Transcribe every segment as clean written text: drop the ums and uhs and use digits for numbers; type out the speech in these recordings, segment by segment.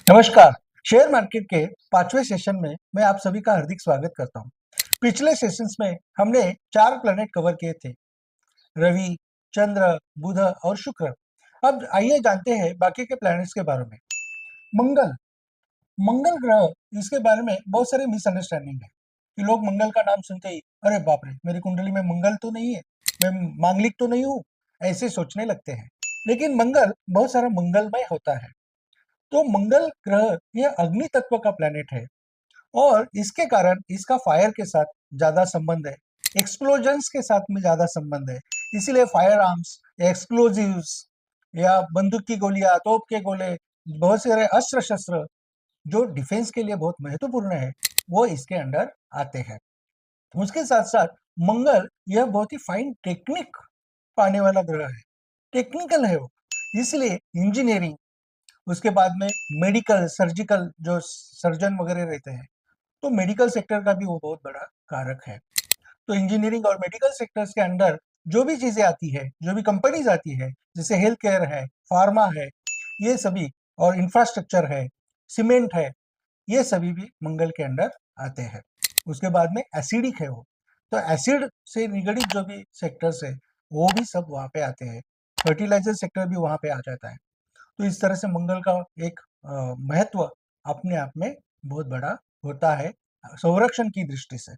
नमस्कार। Share market के 5वें सेशन में मैं आप सभी का हार्दिक स्वागत करता हूं। पिछले सेशंस में हमने 4 प्लैनेट कवर किए थे, रवि, चंद्र, बुध और शुक्र। अब आइए जानते हैं बाकी के प्लैनेट्स के बारे में। मंगल, मंगल ग्रह, इसके बारे में बहुत सारे मिसअंडरस्टैंडिंग है कि लोग मंगल का नाम सुनते ही अरे बाप रे, मेरी कुंडली में मंगल तो नहीं है, मैं मांगलिक तो नहीं हूँ, ऐसे सोचने लगते हैं। लेकिन मंगल बहुत सारा मंगलमय होता है। तो मंगल ग्रह यह अग्नि तत्व का प्लैनेट है और इसके कारण इसका फायर के साथ ज़्यादा संबंध है, एक्सप्लोजन्स के साथ में ज़्यादा संबंध है। इसीलिए फायर आर्म्स, एक्सप्लोजिव्स या बंदूक की गोलियां, तोप के गोले, बहुत सारे अस्त्र शस्त्र जो डिफेंस के लिए बहुत महत्वपूर्ण है, वो इसके अंडर आते हैं। उसके साथ साथ मंगल यह बहुत ही फाइन टेक्निक पाने वाला ग्रह है, टेक्निकल है वो। इसलिए इंजीनियरिंग, उसके बाद में मेडिकल, सर्जिकल, जो सर्जन वगैरह रहते हैं, तो मेडिकल सेक्टर का भी वो बहुत बड़ा कारक है। तो इंजीनियरिंग और मेडिकल सेक्टर्स के अंडर जो भी चीजें आती है, जो भी कंपनीज आती है, जैसे हेल्थ केयर है, फार्मा है, ये सभी, और इंफ्रास्ट्रक्चर है, सीमेंट है, ये सभी भी मंगल के अंडर आते हैं। उसके बाद में एसिडिक है वो, तो एसिड से निगड़ित जो भी सेक्टर्स है, वो भी सब वहाँ पे आते हैं। फर्टिलाइजर सेक्टर भी वहाँ पे आ जाता है। तो इस तरह से मंगल का एक महत्व अपने आप में बहुत बड़ा होता है संरक्षण की दृष्टि से।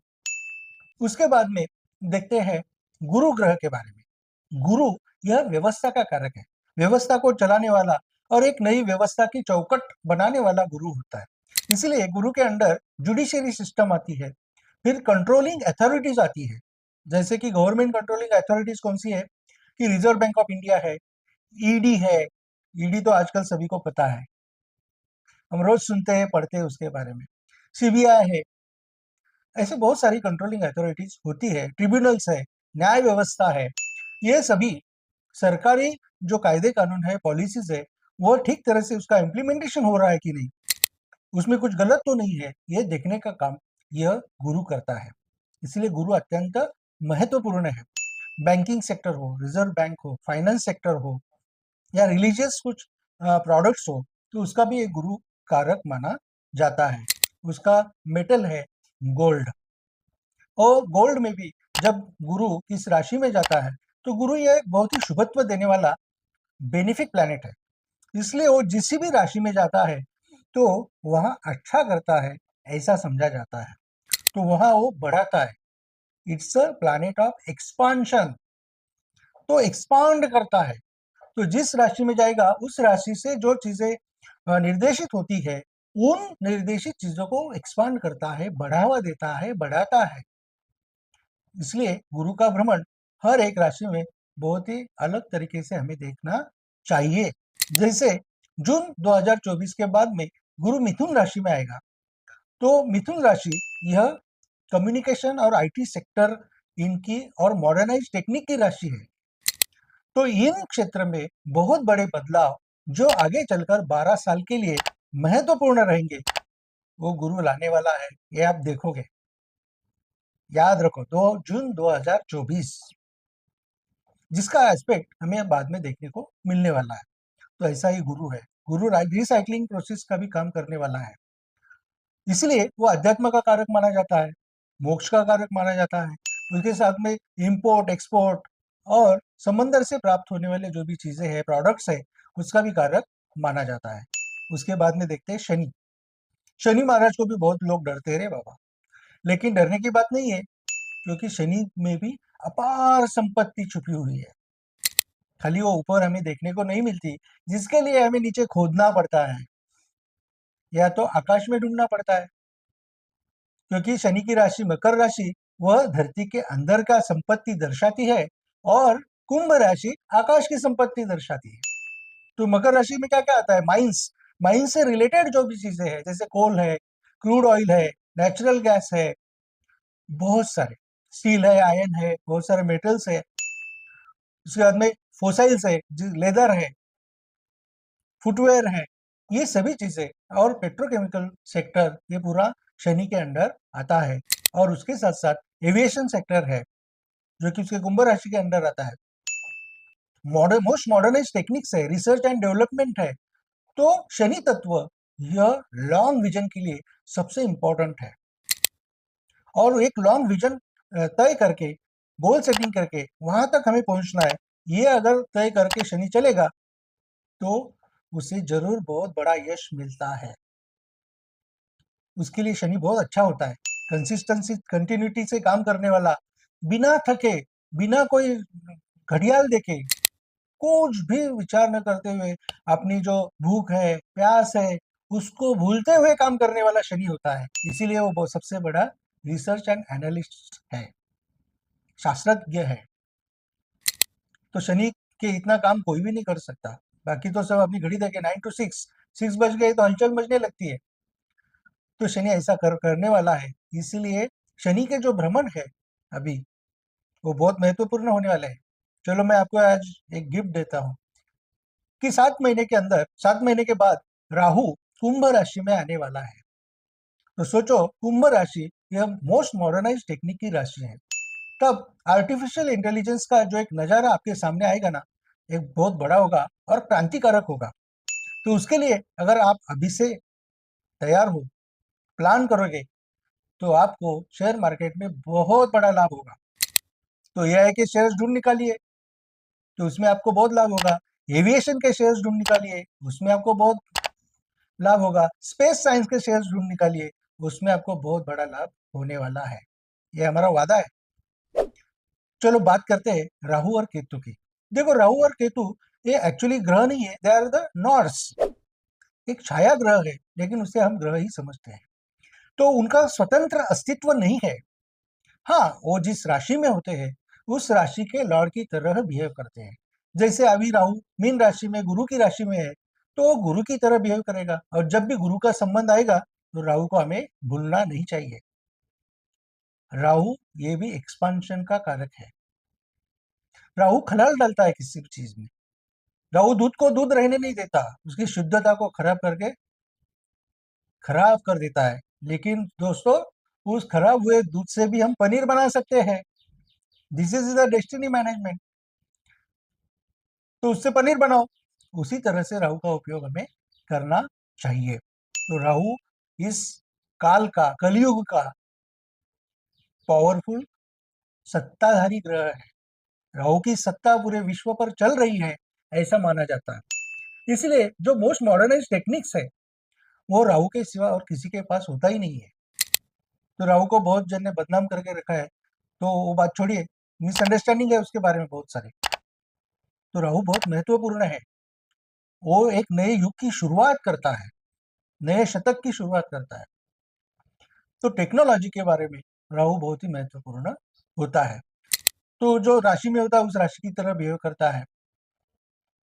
उसके बाद में देखते हैं गुरु ग्रह के बारे में। गुरु यह व्यवस्था का कारक है, व्यवस्था को चलाने वाला और एक नई व्यवस्था की चौकट बनाने वाला गुरु होता है। इसलिए गुरु के अंडर जुडिशियरी सिस्टम आती है, फिर कंट्रोलिंग अथॉरिटीज आती है। जैसे कि गवर्नमेंट कंट्रोलिंग अथॉरिटीज कौन सी है, कि रिजर्व बैंक ऑफ इंडिया है, ईडी है। ईडी तो आजकल सभी को पता है, हम रोज सुनते हैं, पढ़ते हैं उसके बारे में। सीबीआई है, ऐसे बहुत सारी कंट्रोलिंग अथॉरिटीज होती है, ट्रिब्यूनल्स है, न्याय व्यवस्था है। ये सभी सरकारी जो कायदे कानून है, पॉलिसीज है, वो ठीक तरह से उसका इम्प्लीमेंटेशन हो रहा है कि नहीं, उसमें कुछ गलत तो नहीं है, ये देखने का काम यह गुरु करता है। इसलिए गुरु अत्यंत महत्वपूर्ण है। बैंकिंग सेक्टर हो, रिजर्व बैंक हो, फाइनेंस सेक्टर हो, या रिलीजियस कुछ प्रोडक्ट्स हो, तो उसका भी एक गुरु कारक माना जाता है। उसका मेटल है गोल्ड, और गोल्ड में भी जब गुरु किस राशि में जाता है, तो गुरु यह एक बहुत ही शुभत्व देने वाला बेनिफिक प्लैनेट है। इसलिए वो जिस भी राशि में जाता है, तो वहाँ अच्छा करता है, ऐसा समझा जाता है। तो वहाँ वो बढ़ाता है। It's a planet of expansion, तो एक्सपांड करता है। तो जिस राशि में जाएगा, उस राशि से जो चीजें निर्देशित होती है, उन निर्देशित चीजों को एक्सपांड करता है, बढ़ावा देता है, बढ़ाता है। इसलिए गुरु का भ्रमण हर एक राशि में बहुत ही अलग तरीके से हमें देखना चाहिए। जैसे जून 2024 के बाद में गुरु मिथुन राशि में आएगा, तो मिथुन राशि यह कम्युनिकेशन और आईटी सेक्टर इनकी और मॉडर्नाइज टेक्निक की राशि है। तो इन क्षेत्र में बहुत बड़े बदलाव जो आगे चलकर 12 साल के लिए महत्वपूर्ण रहेंगे, वो गुरु लाने वाला है, ये आप देखोगे। याद रखो, 2 जून 2024, जिसका एस्पेक्ट हमें बाद में देखने को मिलने वाला है। तो ऐसा ही गुरु है। गुरु रिसाइकलिंग प्रोसेस का भी काम करने वाला है। इसलिए वो अध्यात्म का कारक माना जाता है, मोक्ष का कारक माना जाता है। उसके साथ में इंपोर्ट एक्सपोर्ट और समंदर से प्राप्त होने वाले जो भी चीजें हैं, प्रोडक्ट्स है, उसका भी कारक माना जाता है। उसके बाद में देखते हैं शनि। शनि महाराज को भी बहुत लोग डरते हैं रे बाबा, लेकिन डरने की बात नहीं है, क्योंकि शनि में भी अपार संपत्ति छुपी हुई है। खाली वो ऊपर हमें देखने को नहीं मिलती, जिसके लिए हमें नीचे खोदना पड़ता है, या तो आकाश में ढूंढना पड़ता है। क्योंकि शनि की राशि मकर राशि, वह धरती के अंदर का संपत्ति दर्शाती है, और कुंभ राशि आकाश की संपत्ति दर्शाती है। तो मकर राशि में क्या क्या आता है, माइंस, माइंस से रिलेटेड जो भी चीजें हैं, जैसे कोल है, क्रूड ऑयल है, नेचुरल गैस है, बहुत सारे, स्टील है, आयरन है, बहुत सारे मेटल्स है। उसके बाद में फोसाइल्स है, लेदर है, फुटवेयर है, ये सभी चीजें, और पेट्रोकेमिकल सेक्टर, ये पूरा शनि के अंडर आता है। और उसके साथ साथ एविएशन सेक्टर है, जो कि उसके कुंभ राशि के अंडर आता है। मोस्ट मॉडर्नाइज टेक्निक्स है, रिसर्च एंड डेवलपमेंट है। तो शनि तत्व यह लॉन्ग विजन के लिए सबसे इंपॉर्टेंट है। और एक लॉन्ग विजन तय करके, गोल सेटिंग करके वहां तक हमें पहुंचना है, ये अगर तय करके शनि चलेगा तो उसे जरूर बहुत बड़ा यश मिलता है। उसके लिए शनि बहुत अच्छा होता है। कंसिस्टेंसी, कंटिन्यूटी से काम करने वाला, बिना थके, बिना कोई घड़ियाल देखे, कुछ भी विचार न करते हुए अपनी जो भूख है, प्यास है, उसको भूलते हुए काम करने वाला शनि होता है। इसीलिए वो बहुत सबसे बड़ा रिसर्च एंड एनालिस्ट है, शास्त्रज्ञ है। तो शनि के इतना काम कोई भी नहीं कर सकता। बाकी तो सब अपनी घड़ी देखे 9 to 6, 6 बज गए तो हलचल मचने लगती है। तो शनि ऐसा करने वाला है। इसीलिए शनि के जो भ्रमण है अभी, वो बहुत महत्वपूर्ण होने वाले हैं। चलो मैं आपको आज एक गिफ्ट देता हूँ कि 7 महीने के अंदर, 7 महीने के बाद राहु कुंभ राशि में आने वाला है। तो सोचो, कुंभ राशि यह मोस्ट मॉडर्नाइज टेक्निक की राशि है। तब आर्टिफिशियल इंटेलिजेंस का जो एक नजारा आपके सामने आएगा ना, एक बहुत बड़ा होगा और क्रांतिकारक होगा। तो उसके लिए अगर आप अभी से तैयार हो, प्लान करोगे, तो आपको शेयर मार्केट में बहुत बड़ा लाभ होगा। तो यह है कि शेयर्स ढूंढ निकालिए, तो उसमें आपको बहुत लाभ होगा। एविएशन के शेयर्स ढूंढ निकालिए, उसमें आपको बहुत लाभ होगा। स्पेस साइंस के शेयर्स ढूंढ निकालिए, उसमें आपको बहुत बड़ा लाभ होने वाला है। ये हमारा वादा है। चलो बात करते हैं राहु और केतु की। देखो, राहु और केतु ये एक्चुअली ग्रह नहीं है, दे आर द नॉर्ड्स। एक छाया ग्रह है, लेकिन उसे हम ग्रह ही समझते हैं। तो उनका स्वतंत्र अस्तित्व नहीं है। हाँ, वो जिस राशि में होते हैं, उस राशि के लॉर्ड की तरह बिहेव करते हैं। जैसे अभी राहु मीन राशि में, गुरु की राशि में है, तो वो गुरु की तरह बिहेव करेगा। और जब भी गुरु का संबंध आएगा, तो राहु को हमें भूलना नहीं चाहिए। राहु ये भी एक्सपांशन का कारक है। राहु खलल डालता है किसी भी चीज में। राहु दूध को दूध रहने नहीं देता, उसकी शुद्धता को खराब कर देता है। लेकिन दोस्तों, उस खराब हुए दूध से भी हम पनीर बना सकते हैं। This is the destiny management. तो उससे पनीर बनाओ। उसी तरह से राहु का उपयोग हमें करना चाहिए। तो राहु इस काल का, कलयुग का पावरफुल सत्ताधारी ग्रह है। राहु की सत्ता पूरे विश्व पर चल रही है, ऐसा माना जाता है। इसलिए जो मोस्ट मॉडर्नाइज टेक्निक्स है, वो राहु के सिवा और किसी के पास होता ही नहीं है। तो राहु को बहुत जन ने बदनाम करके रखा है, तो वो बात छोड़िए, मिसअंडरस्टैंडिंग है उसके बारे में बहुत सारे। तो राहु बहुत महत्वपूर्ण है। वो एक नए युग की शुरुआत करता है, नए शतक की शुरुआत करता है। तो टेक्नोलॉजी के बारे में राहु बहुत ही महत्वपूर्ण होता है। तो जो राशि में होता है, उस राशि की तरह बिहेव करता है,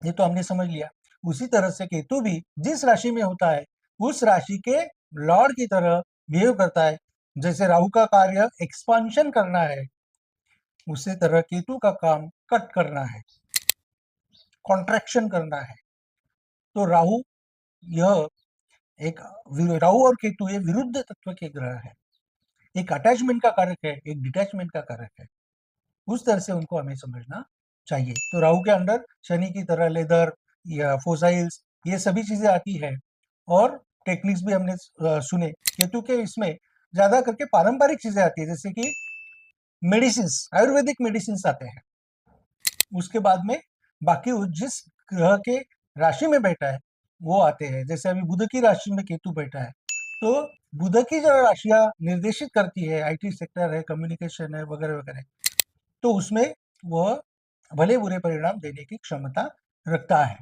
ये तो हमने समझ लिया। उसी तरह से केतु भी जिस राशि में होता है, उस राशि के लॉर्ड की तरह बिहेव करता है। जैसे राहु का कार्य एक्सपांशन करना है, उसी तरह केतु का काम कट करना है, कॉन्ट्रैक्शन करना है। तो राहु यह एक राहु और केतु ये विरुद्ध तत्व के ग्रह है। एक अटैचमेंट का कारक है, एक डिटैचमेंट का कारक है। उस तरह से उनको हमें समझना चाहिए। तो राहु के अंदर शनि की तरह लेदर या फोसाइल्स, ये सभी चीजें आती है। और टेक्निक्स भी हमने सुने। केतु के इसमें ज्यादा करके पारंपरिक चीजें आती है, जैसे कि मेडिसिन, आयुर्वेदिक मेडिसिन आते हैं। उसके बाद में बाकी जिस ग्रह के राशि में बैठा है वो आते हैं। जैसे अभी बुध की राशि में केतु बैठा है, तो बुध की जो राशियां निर्देशित करती है, आईटी सेक्टर है, कम्युनिकेशन है, वगैरह वगैरह, तो उसमें वह भले बुरे परिणाम देने की क्षमता रखता है।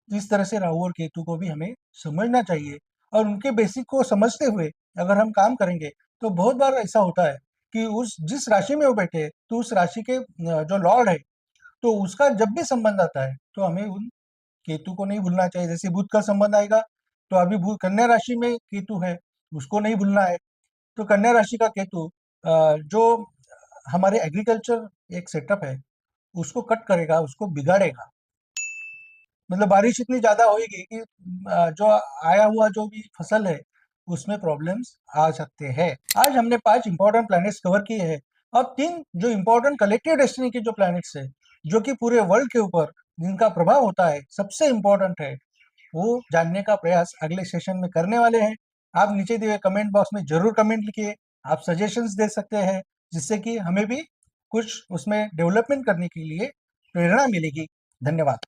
इस तरह से राहु और केतु को भी हमें समझना चाहिए। और उनके बेसिक को समझते हुए अगर हम काम करेंगे, तो बहुत बार ऐसा होता है कि उस जिस राशि में वो बैठे हैं, तो उस राशि के जो लॉर्ड है, तो उसका जब भी संबंध आता है, तो हमें उन केतु को नहीं भूलना चाहिए। जैसे बुध का संबंध आएगा, तो अभी कन्या राशि में केतु है, उसको नहीं भूलना है। तो कन्या राशि का केतु जो हमारे एग्रीकल्चर एक सेटअप है, उसको कट करेगा, उसको बिगाड़ेगा। मतलब बारिश इतनी ज्यादा होगी कि जो आया हुआ जो भी फसल है, उसमें प्रॉब्लम्स आ सकते हैं। आज हमने 5 इंपॉर्टेंट प्लैनेट्स कवर किए हैं। अब 3 जो इंपॉर्टेंट कलेक्टिव डेस्टिनी के जो प्लैनेट्स है, जो कि पूरे वर्ल्ड के ऊपर जिनका प्रभाव होता है, सबसे इंपॉर्टेंट है, वो जानने का प्रयास अगले सेशन में करने वाले हैं। आप नीचे दिए हुए कमेंट बॉक्स में ज़रूर कमेंट लिखिए, आप सजेशंस दे सकते हैं, जिससे कि हमें भी कुछ उसमें डेवलपमेंट करने के लिए प्रेरणा मिलेगी। धन्यवाद।